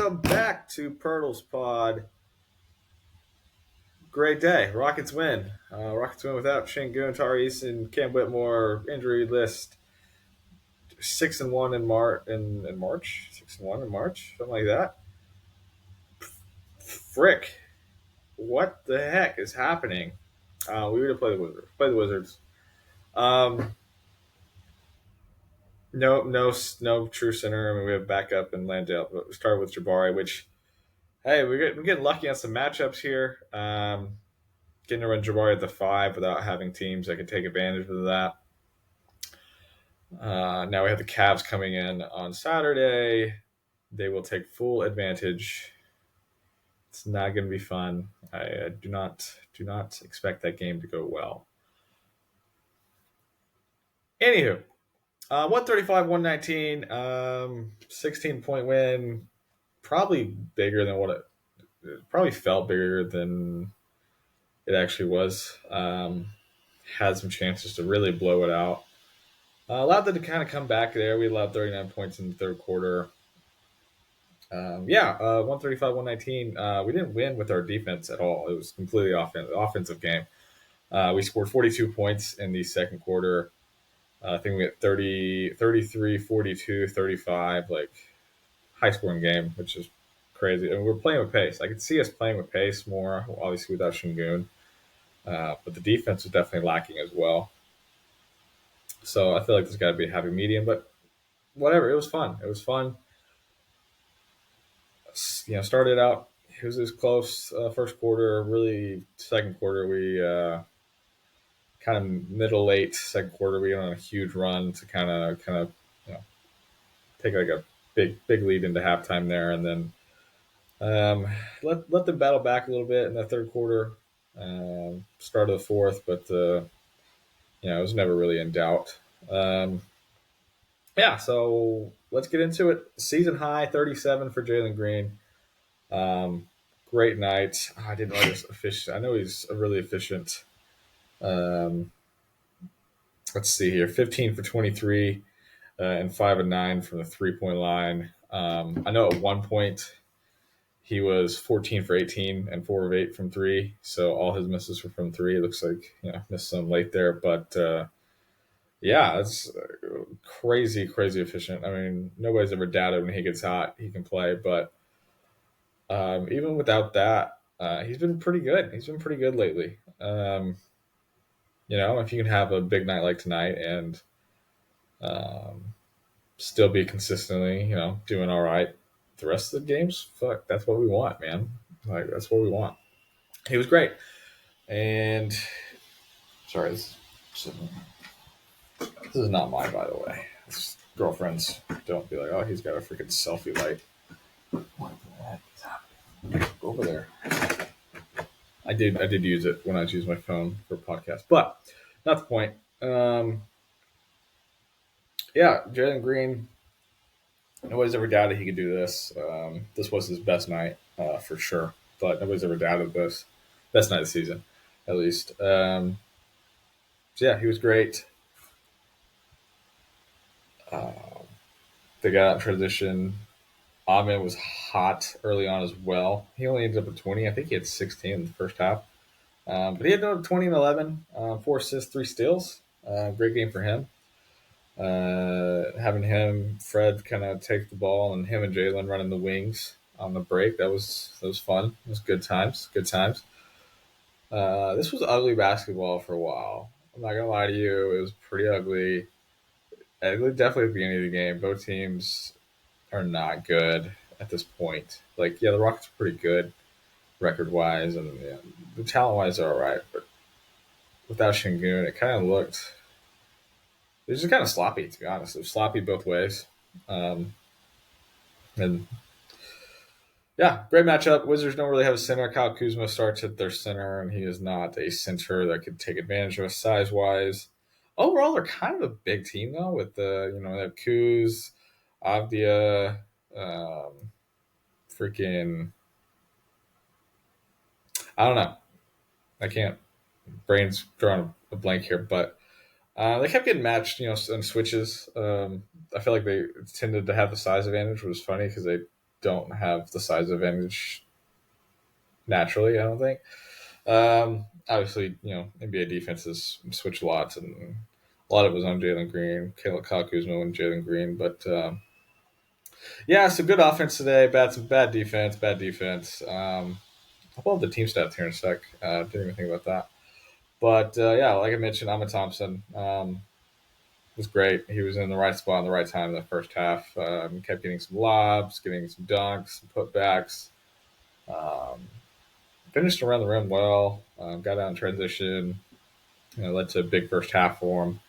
welcome back to Pirtle's Pod. Great day. Rockets win. Rockets win without Şengün, Tyrese, and Cam Whitmore. Injury list 6-1 in March. 6-1 in March, something like that. Frick, what the heck is happening? We were to play the Wizards. Um, no true center. I mean, we have backup and Landale, but we started with Jabari, which hey, we're getting lucky on some matchups here. Getting to run Jabari at the 5 without having teams that can take advantage of that. Now we have the Cavs coming in on Saturday. They will take full advantage. It's not going to be fun. I do not expect that game to go well. Anywho, 135-119, 16-point win. Probably bigger than what it probably felt bigger than it actually was. Had some chances to really blow it out. Allowed them to kind of come back there. We allowed 39 points in the third quarter. 135-119. We didn't win with our defense at all. It was completely offensive game. We scored 42 points in the second quarter. I think we had 30, 33, 42, 35, like high scoring game, which is crazy. And we're playing with pace. I could see us playing with pace more, obviously without Şengün. But the defense was definitely lacking as well. So I feel like there's got to be a happy medium, but whatever. It was fun. Started out, it was this close first quarter. Really, second quarter, we kind of middle late second quarter, we went on a huge run to kind of take like a big lead into halftime there, and then let them battle back a little bit in the third quarter, start of the fourth, but it was never really in doubt. So let's get into it. Season high 37 for Jalen Green. Great night. I didn't know he was efficient. I know he's a really efficient. Let's see here: 15 for 23 and 5 of 9 from the 3-point line. I know at one point he was 14 for 18 and 4 of 8 from 3. So all his misses were from 3. It looks like missed some late there, but it's crazy efficient. I mean, nobody's ever doubted when he gets hot he can play, but even without that, he's been pretty good. He's been pretty good lately. If you can have a big night like tonight and still be consistently, doing all right the rest of the games, fuck, that's what we want, man. Like, that's what we want. He was great. And sorry, this is not mine, by the way. Girlfriends don't be like, oh, he's got a freaking selfie light. What the heck is happening? Go over there. I did use it when I was using my phone for a podcast, but not the point. Jalen Green, nobody's ever doubted he could do this. This was his best night for sure, but nobody's ever doubted this. Best night of the season, at least. He was great. They got out in transition. Ahmed was hot early on as well. He only ended up with 20. I think he had 16 in the first half. But he had 20 and 11, 4 assists, 3 steals. Great game for him. Having Fred kind of take the ball, and him and Jalen running the wings on the break. That was fun. It was good times. This was ugly basketball for a while. I'm not gonna lie to you. It was pretty ugly. Definitely at the beginning of the game. Both teams are not good at this point. The Rockets are pretty good record-wise, and the talent-wise are all right. But without Şengün, it kind of looked... It was just kind of sloppy, to be honest. It was sloppy both ways. Great matchup. Wizards don't really have a center. Kyle Kuzma starts at their center, and he is not a center that could take advantage of us size-wise. Overall, they're kind of a big team, though, with they have Kuz, Avdia, freaking... I don't know. I can't... Brain's drawing a blank here, but they kept getting matched, in switches. I feel like they tended to have the size advantage, which was funny because they don't have the size advantage naturally. I don't think. Obviously, NBA defenses switch lots, and a lot of it was on Jalen Green, Kyle Kuzma, and Jalen Green. But yeah, so good offense today, bad defense, bad defense. I'll pull up the team stats here in a sec. Didn't even think about that. But yeah, like I mentioned, Ahmad Thompson was great. He was in the right spot in the right time in the first half. Kept getting some lobs, getting some dunks, some putbacks. Um, Finished around the rim well. Got out in transition. Led to a big first half for him.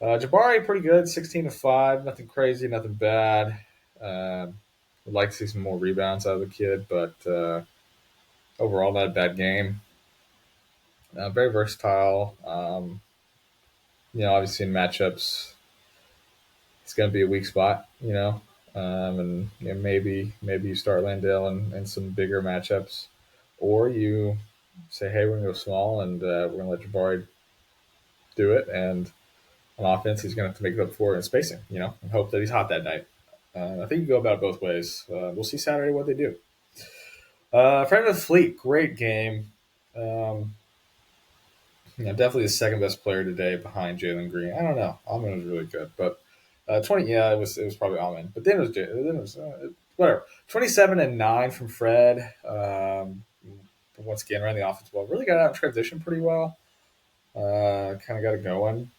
Jabari, pretty good, 16 of 5. Nothing crazy, nothing bad. Would like to see some more rebounds out of the kid, but overall, not a bad game. Very versatile. Obviously in matchups, it's going to be a weak spot. And maybe you start Landale in some bigger matchups, or you say, hey, we're going to go small and we're going to let Jabari do it, and on offense, he's going to have to make it up for it in spacing, and hope that he's hot that night. I think you go about it both ways. We'll see Saturday what they do. Friend of the Fleet, great game. Definitely the second best player today behind Jalen Green. I don't know. Almond was really good, but 20. Yeah, it was probably Almond. But then it was whatever. 27 and 9 from Fred. Once again, ran the offense well. Really got out in transition pretty well. Kind of got it going.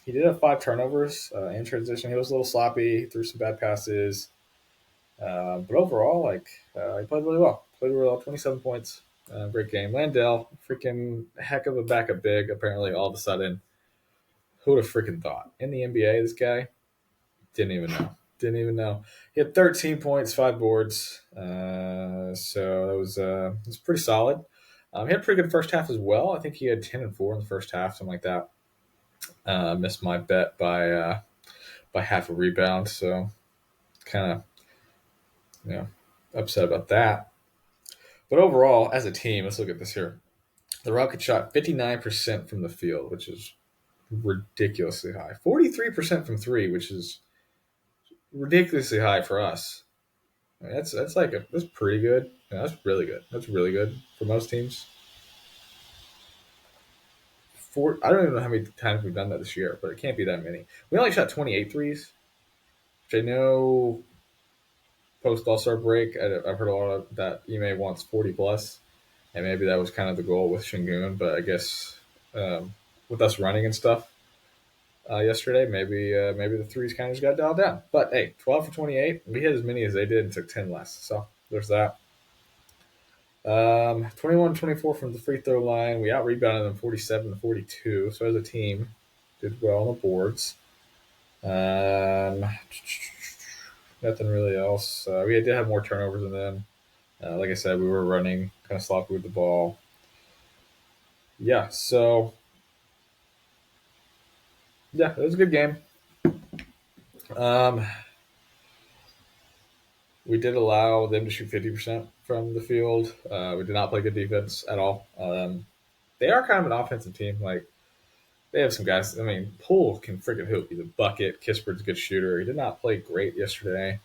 He did have 5 turnovers in transition. He was a little sloppy, threw some bad passes. But overall, he played really well. 27 points. Great game. Landale, freaking heck of a backup big, apparently, all of a sudden. Who would have freaking thought? In the NBA, this guy didn't even know. Didn't even know. He had 13 points, 5 boards. So it was pretty solid. He had a pretty good first half as well. I think he had 10 and 4 in the first half, something like that. Missed my bet by half a rebound, so kind of upset about that. But overall, as a team, let's look at this here. The Rockets shot 59% from the field, which is ridiculously high. 43% from three, which is ridiculously high for us. I mean, that's pretty good. That's really good. That's really good for most teams. I don't even know how many times we've done that this year, but it can't be that many. We only shot 28 threes, which I know post All-Star break, I've heard a lot of that Ime wants 40 plus, and maybe that was kind of the goal with Shingun. But I guess with us running and stuff yesterday, maybe the threes kind of just got dialed down. But hey, 12 for 28, we hit as many as they did and took 10 less. So there's that. 21-24 from the free throw line. We out rebounded them 47-42. So as a team, did well on the boards. Nothing really else. We did have more turnovers than them. Like I said, we were running kind of sloppy with the ball. Yeah, so yeah, it was a good game. We did allow them to shoot 50% from the field. We did not play good defense at all. They are kind of an offensive team. Like, they have some guys. I mean, Poole can freaking hoop. He's a bucket. Kispert's a good shooter. He did not play great yesterday.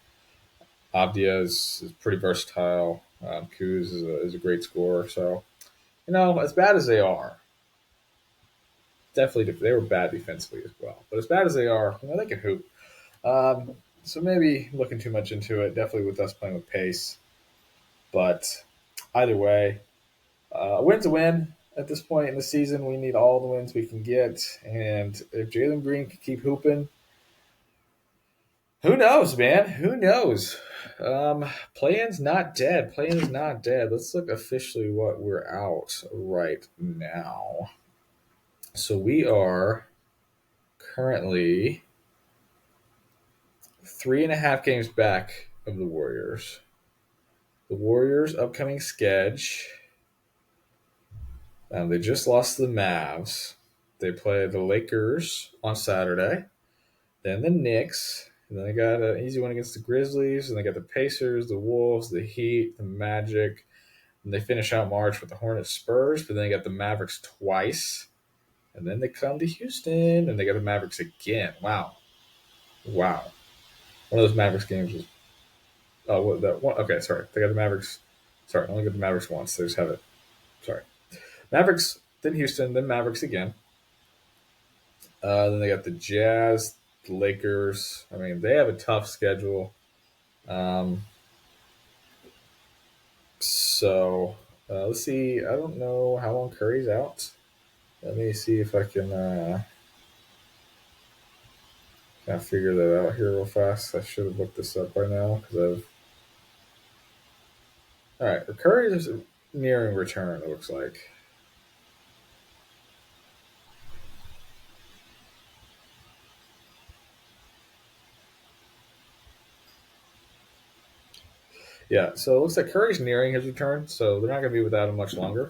Abdia is pretty versatile. Kuz is a great scorer. So, as bad as they are, definitely they were bad defensively as well. But as bad as they are, they can hoop. So maybe looking too much into it, definitely with us playing with pace. But either way, a win's a win at this point in the season. We need all the wins we can get. And if Jalen Green can keep hooping, who knows, man? Who knows? Play-in's not dead. Play-in's not dead. Let's look officially what we're out right now. So we are currently 3.5 games back of the Warriors. The Warriors' upcoming schedule. They just lost to the Mavs. They play the Lakers on Saturday. Then the Knicks. And then they got an easy one against the Grizzlies. And they got the Pacers, the Wolves, the Heat, the Magic. And they finish out March with the Hornets, Spurs. But then they got the Mavericks twice. And then they come to Houston. And they got the Mavericks again. Wow. One of those Mavericks games was Oh, what that one? Okay, sorry. They got the Mavericks. Sorry, I only got the Mavericks once. They just have it. Sorry. Mavericks, then Houston, then Mavericks again. Then they got the Jazz, the Lakers. I mean, they have a tough schedule. Um, let's see. I don't know how long Curry's out. Let me see if I can kind of figure that out here real fast. I should have looked this up by now because I've. All right, Curry is nearing return. It looks like. Yeah, so it looks like Curry's nearing his return, so they're not going to be without him much longer.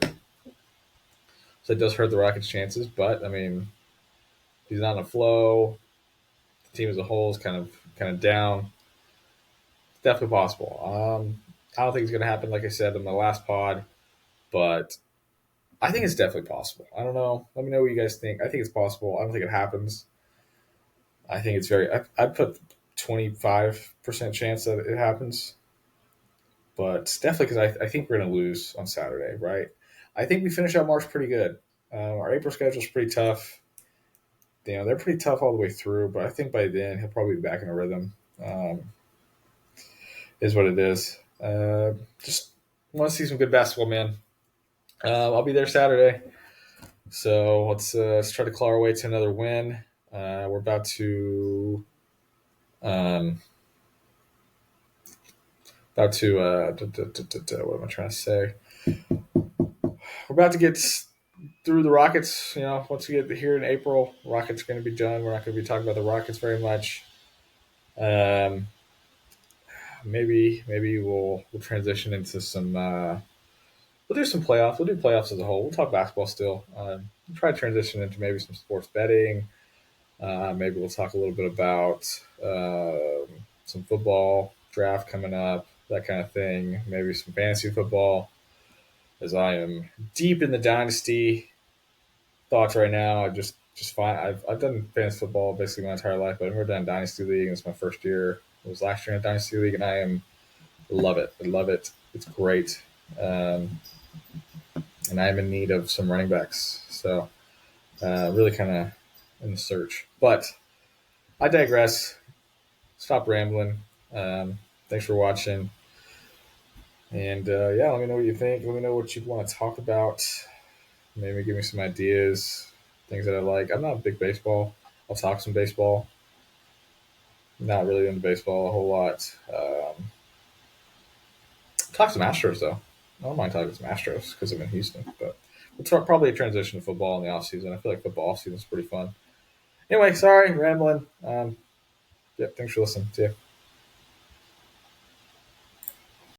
So it does hurt the Rockets' chances, but I mean, he's not in a flow. The team as a whole is kind of down. It's definitely possible. I don't think it's going to happen, like I said in my last pod, but I think it's definitely possible. I don't know. Let me know what you guys think. I think it's possible. I don't think it happens. I think it's very. I'd put 25% chance that it happens, but it's definitely because I think we're going to lose on Saturday, right? I think we finish out March pretty good. Our April schedule is pretty tough. You know, they're pretty tough all the way through, but I think by then he'll probably be back in a rhythm. Is what it is. Just want to see some good basketball, man. I'll be there Saturday, so let's try to claw our way to another win. We're um, what am I trying to say? We're about to get through the Rockets. You know, once we get here in April, Rockets are going to be done. We're not going to be talking about the Rockets very much. Um, maybe we'll transition into some. We'll do some playoffs. We'll do playoffs as a whole. We'll talk basketball still. We'll try to transition into maybe some sports betting. Maybe we'll talk a little bit about some football draft coming up, that kind of thing. Maybe some fantasy football, as I am deep in the dynasty thoughts right now. I just find I've done fantasy football basically my entire life, but I've never done dynasty league. It's my first year. It was last year in a dynasty league, and I am love it. I love it. It's great, and I am in need of some running backs. So really kind of in the search, but I digress. Stop rambling. Thanks for watching. And yeah, let me know what you think. Let me know what you want to talk about. Maybe give me some ideas, things that I like. I'm not a big baseball. I'll talk some baseball. Not really into baseball a whole lot. Talk some Astros though. I don't mind talking some Astros because I'm in Houston. But we'll probably transition to football in the off season. I feel like football off season is pretty fun. Anyway, sorry, rambling. Yeah, thanks for listening. See ya.